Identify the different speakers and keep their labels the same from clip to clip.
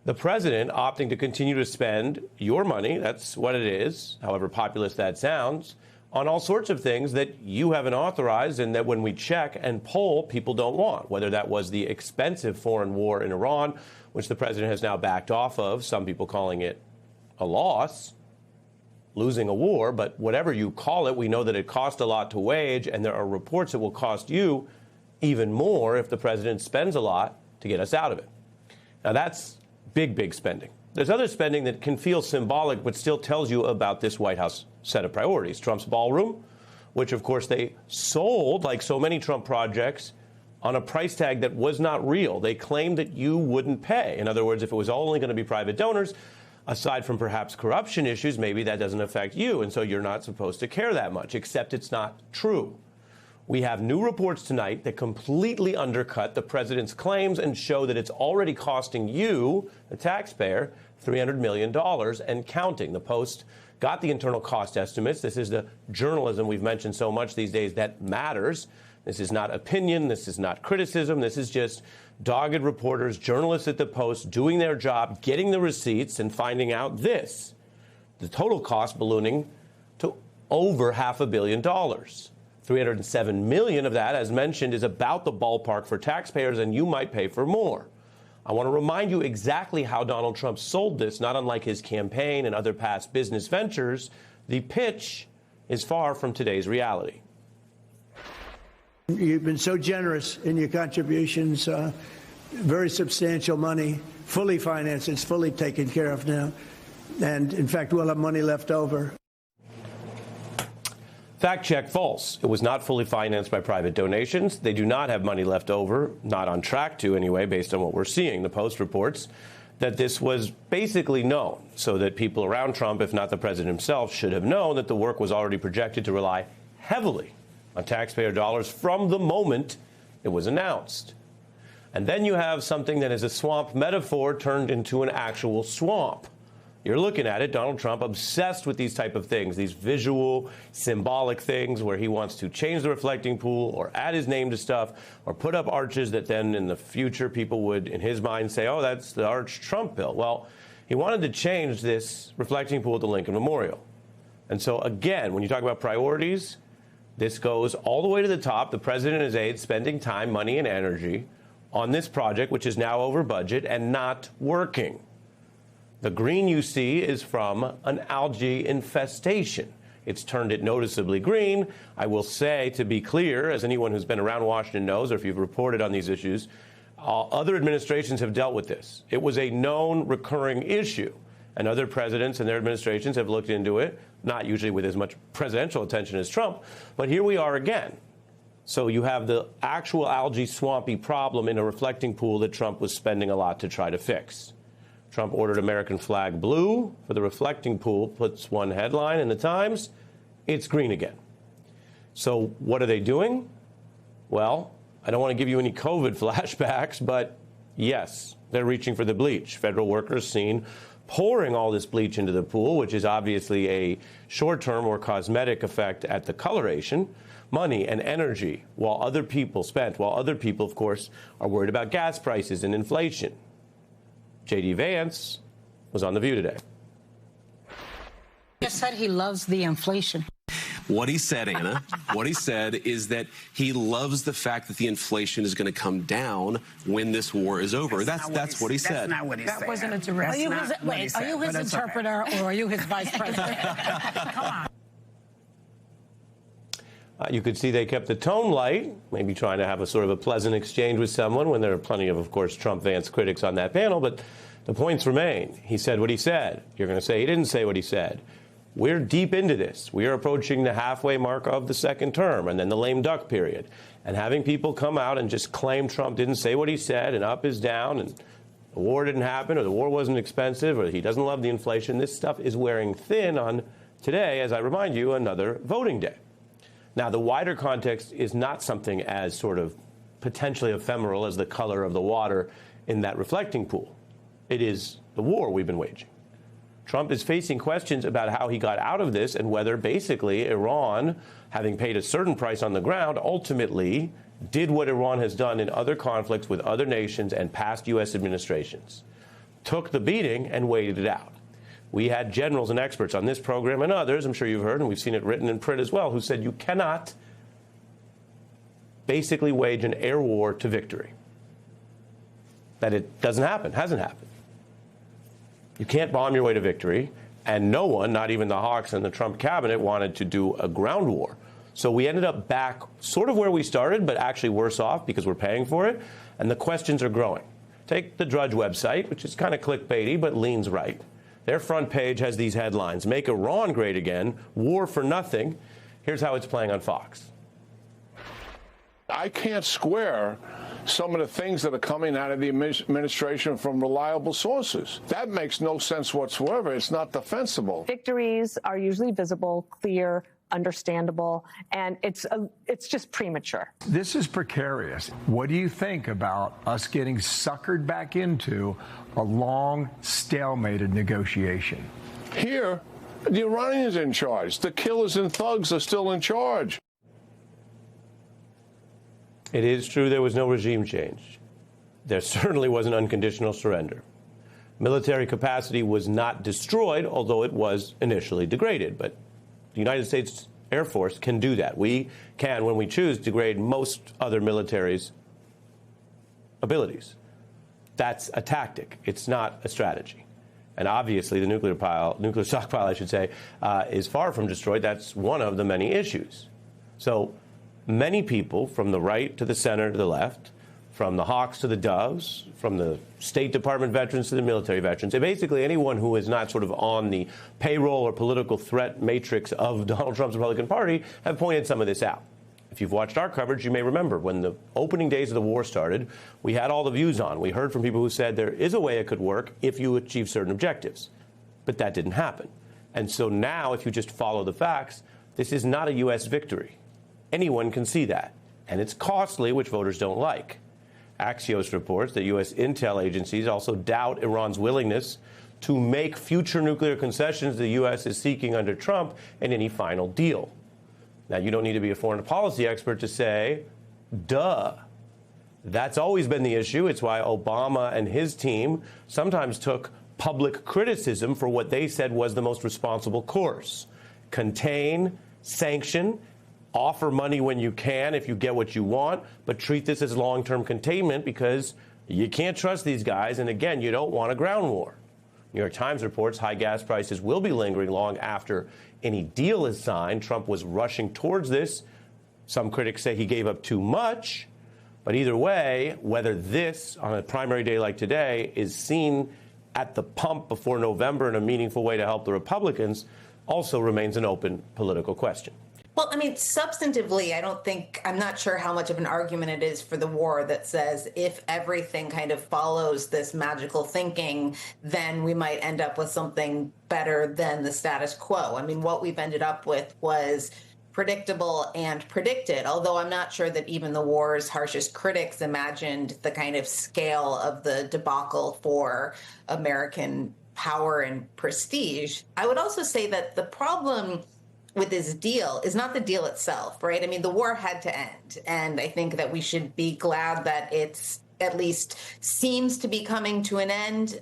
Speaker 1: The president opting to continue to spend your money, that's what it is, however populist that sounds, on all sorts of things that you haven't authorized and that when we check and poll, people don't want, whether that was the expensive foreign war in Iran, which the president has now backed off of, some people calling it a loss, losing a war, but whatever you call it, we know that it cost a lot to wage, and there are reports it will cost you even more if the president spends a lot to get us out of it. Now, that's big, big spending. There's other spending that can feel symbolic, but still tells you about this White House set of priorities. Trump's ballroom, which, of course, they sold, like so many Trump projects, on a price tag that was not real. They claimed that you wouldn't pay. In other words, if it was only going to be private donors, aside from perhaps corruption issues, maybe that doesn't affect you, and so you're not supposed to care that much, except it's not true. We have new reports tonight that completely undercut the president's claims and show that it's already costing you, the taxpayer, $300 million and counting. The Post got the internal cost estimates. This is the journalism we've mentioned so much these days that matters. This is not opinion. This is not criticism. This is just dogged reporters, journalists at the Post doing their job, getting the receipts and finding out this. The total cost ballooning to over $500 million. $307 million of that, as mentioned, is about the ballpark for taxpayers, and you might pay for more. I want to remind you exactly how Donald Trump sold this, not unlike his campaign and other past business ventures. The pitch is far from today's reality.
Speaker 2: You've been so generous in your contributions, very substantial money, fully financed. It's fully taken care of now. And, in fact, we'll have money left over.
Speaker 1: Fact check, false. It was not fully financed by private donations. They do not have money left over, not on track to anyway, based on what we're seeing. The Post reports that this was basically known so that people around Trump, if not the president himself, should have known that the work was already projected to rely heavily on taxpayer dollars from the moment it was announced. And then you have something that is a swamp metaphor turned into an actual swamp. You're looking at it, Donald Trump obsessed with these type of things, these visual, symbolic things where he wants to change the reflecting pool or add his name to stuff or put up arches that then in the future people would, in his mind, say, oh, that's the Arch Trump bill. Well, he wanted to change this reflecting pool at the Lincoln Memorial. And so, again, when you talk about priorities, this goes all the way to the top. The president and his aides spending time, money, and energy on this project, which is now over budget and not working. The green you see is from an algae infestation. It's turned it noticeably green. I will say, to be clear, as anyone who's been around Washington knows, or if you've reported on these issues, other administrations have dealt with this. It was a known recurring issue, and other presidents and their administrations have looked into it, not usually with as much presidential attention as Trump, but here we are again. So you have the actual algae swampy problem in a reflecting pool that Trump was spending a lot to try to fix. Trump ordered American flag blue for the reflecting pool, puts one headline in the Times, it's green again. So what are they doing? Well, I don't want to give you any COVID flashbacks, but yes, they're reaching for the bleach. Federal workers seen pouring all this bleach into the pool, which is obviously a short-term or cosmetic effect at the coloration, money and energy, while other people, of course, are worried about gas prices and inflation. J.D. Vance was on The View today.
Speaker 3: He said he loves the inflation.
Speaker 4: What he said, Anna, what he said is that he loves the fact that the inflation is going to come down when this war is over. That's what he said.
Speaker 5: That's not what he said.
Speaker 3: That wasn't a direct. Are you his interpreter or are you his vice president? Come on.
Speaker 1: You could see they kept the tone light, maybe trying to have a sort of a pleasant exchange with someone when there are plenty of course, Trump-Vance critics on that panel. But the points remain. He said what he said. You're going to say he didn't say what he said. We're deep into this. We are approaching the halfway mark of the second term and then the lame duck period. And having people come out and just claim Trump didn't say what he said and up is down and the war didn't happen or the war wasn't expensive or he doesn't love the inflation, this stuff is wearing thin on today, as I remind you, another voting day. Now, the wider context is not something as sort of potentially ephemeral as the color of the water in that reflecting pool. It is the war we've been waging. Trump is facing questions about how he got out of this and whether basically Iran, having paid a certain price on the ground, ultimately did what Iran has done in other conflicts with other nations and past U.S. administrations. took the beating and waited it out. We had generals and experts on this program and others, I'm sure you've heard, and we've seen it written in print as well, who said you cannot basically wage an air war to victory. That it doesn't happen, hasn't happened. You can't bomb your way to victory, and no one, not even the Hawks and the Trump cabinet, wanted to do a ground war. So we ended up back sort of where we started, but actually worse off because we're paying for it, and the questions are growing. Take the Drudge website, which is kind of clickbaity, but leans right. Their front page has these headlines: Make Iran Great Again, War for Nothing. Here's how it's playing on Fox.
Speaker 5: I can't square some of the things that are coming out of the administration from reliable sources. That makes no sense whatsoever. It's not defensible.
Speaker 6: Victories are usually visible, clear, understandable, and it's just premature.
Speaker 7: This is precarious. What do you think about us getting suckered back into a long, stalemated negotiation?
Speaker 5: Here, the Iranians are in charge. The killers and thugs are still in charge.
Speaker 1: It is true there was no regime change. There certainly was an unconditional surrender. Military capacity was not destroyed, although it was initially degraded. But the United States Air Force can do that. We can, when we choose, degrade most other militaries' abilities. That's a tactic. It's not a strategy. And obviously, the nuclear stockpile, I should say, is far from destroyed. That's one of the many issues. So many people, from the right to the center to the left, from the Hawks to the Doves, from the State Department veterans to the military veterans, and basically anyone who is not sort of on the payroll or political threat matrix of Donald Trump's Republican Party, have pointed some of this out. If you've watched our coverage, you may remember when the opening days of the war started, we had all the views on. We heard from people who said there is a way it could work if you achieve certain objectives. But that didn't happen. And so now, if you just follow the facts, this is not a U.S. victory. Anyone can see that. And it's costly, which voters don't like. Axios reports that U.S. intel agencies also doubt Iran's willingness to make future nuclear concessions the U.S. is seeking under Trump in any final deal. Now, you don't need to be a foreign policy expert to say, duh. That's always been the issue. It's why Obama and his team sometimes took public criticism for what they said was the most responsible course. Contain, sanction, offer money when you can if you get what you want, but treat this as long-term containment because you can't trust these guys, and again, you don't want a ground war. New York Times reports high gas prices will be lingering long after any deal is signed. Trump was rushing towards this. Some critics say he gave up too much, but either way, whether this, on a primary day like today, is seen at the pump before November in a meaningful way to help the Republicans also remains an open political question.
Speaker 8: Well, I mean, substantively, I'm not sure how much of an argument it is for the war that says if everything kind of follows this magical thinking, then we might end up with something better than the status quo. I mean, what we've ended up with was predictable and predicted, although I'm not sure that even the war's harshest critics imagined the kind of scale of the debacle for American power and prestige. I would also say that the problem with this deal is not the deal itself, right? I mean, the war had to end. And I think that we should be glad that it's at least seems to be coming to an end,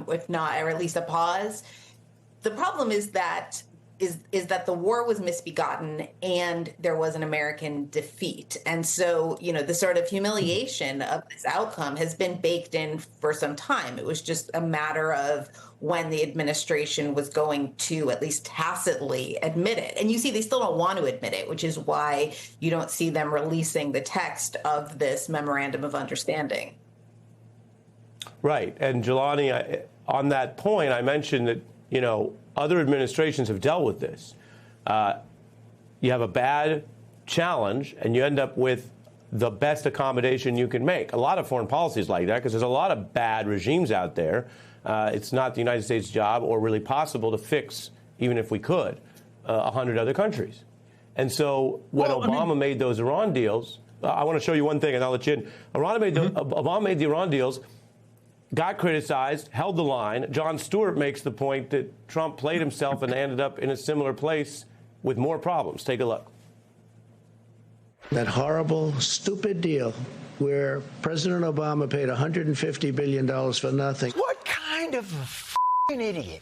Speaker 8: if not, or at least a pause. The problem is that the war was misbegotten and there was an American defeat. And so, the sort of humiliation of this outcome has been baked in for some time. It was just a matter of when the administration was going to at least tacitly admit it. And you see, they still don't want to admit it, which is why you don't see them releasing the text of this memorandum of understanding.
Speaker 1: Right. And Jelani, on that point, I mentioned that, other administrations have dealt with this. You have a bad challenge and you end up with the best accommodation you can make. A lot of foreign policies like that because there's a lot of bad regimes out there. It's not the United States' job or really possible to fix, even if we could, 100 other countries. And so when Obama made those Iran deals, I want to show you one thing and I'll let you in. Obama made the Iran deals, got criticized, held the line. Jon Stewart makes the point that Trump played himself and ended up in a similar place with more problems. Take a look.
Speaker 2: That horrible, stupid deal where President Obama paid $150 billion for nothing.
Speaker 7: What kind
Speaker 9: kind of a f***ing idiot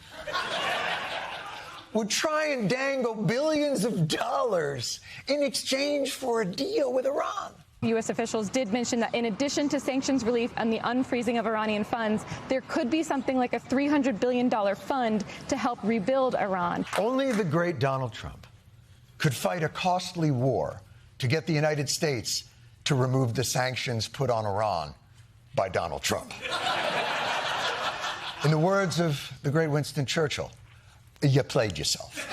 Speaker 9: would try and dangle billions of dollars in exchange for a deal with Iran?
Speaker 10: U.S. officials did mention that in addition to sanctions relief and the unfreezing of Iranian funds, there could be something like a $300 billion fund to help rebuild Iran.
Speaker 9: Only the great Donald Trump could fight a costly war to get the United States to remove the sanctions put on Iran by Donald Trump. In the words of the great Winston Churchill, you played yourself.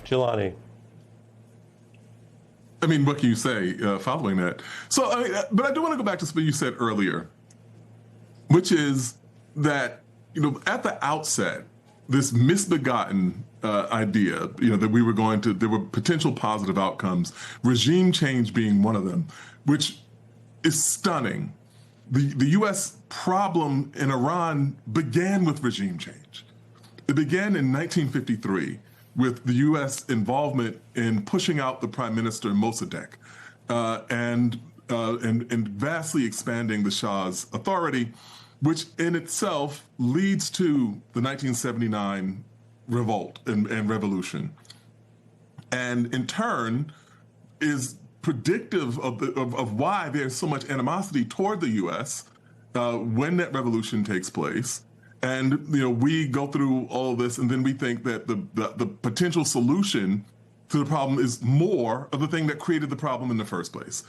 Speaker 1: Jelani.
Speaker 11: I mean, what can you say following that? So, but I do want to go back to something you said earlier, which is that, at the outset, this misbegotten idea, that we were there were potential positive outcomes, regime change being one of them, which is stunning. The U.S. problem in Iran began with regime change. It began in 1953 with the U.S. involvement in pushing out the Prime Minister Mossadegh and vastly expanding the Shah's authority, which in itself leads to the 1979 revolt and revolution, and in turn is predictive of why there's so much animosity toward the U.S. When that revolution takes place. And, we go through all of this and then we think that the potential solution to the problem is more of the thing that created the problem in the first place.